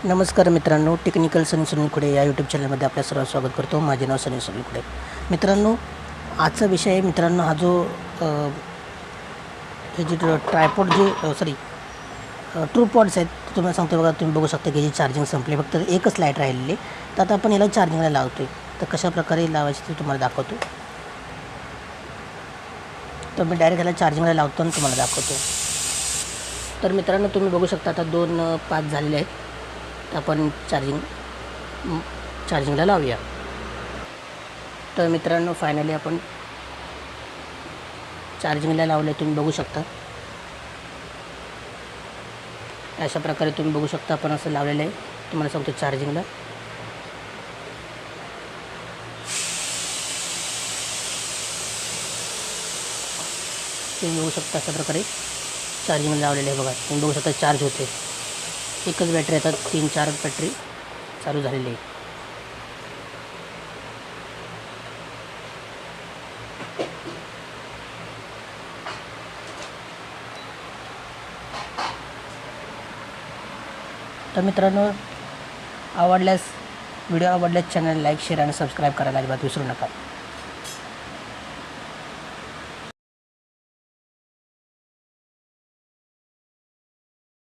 नमस्कार मित्रांनो, टेक्निकल सनी खुडे या यूट्यूब चॅनलमध्ये आपल्या सर्व स्वागत करतो. माझे नाव सनी खुडे. मित्रांनो, आजचा विषय आहे मित्रांनो, हा जो हे जे ट्रायपॉड ट्रूपॉड्स आहेत ते तुम्हाला सांगतो. बघा, तुम्ही बघू शकता की जी चार्जिंग संपली, फक्त एकच लाईट राहिलेली. तर आता आपण याला चार्जिंगला लावतो आहे. तर कशाप्रकारे लावायची ते तुम्हाला दाखवतो. तर मी डायरेक्ट ह्याला चार्जिंगला लावतो आणि तुम्हाला दाखवतो. तर मित्रांनो, तुम्ही बघू शकता आता 2:05 झालेले आहेत. तर आपण चार्जिंगला लावूया. तर मित्रांनो, फायनली आपण चार्जिंगला लावले. तुम्ही बघू शकता अशा प्रकारे तुम्ही बघू शकता आपण असं लावलेलं आहे. तुम्हाला सांगतो चार्जिंगला. तुम्ही बघू शकता अशा प्रकारे चार्जिंगला लावलेलं आहे. बघा, तुम्ही बघू शकता चार्ज होते. एकच बॅटरी, आता 3-4 बॅटरी चालू झालेली आहे. तर मित्रांनो, व्हिडिओ आवडल्यास चॅनल लाईक, शेअर आणि सबस्क्राईब करायला अजिबात विसरू नका.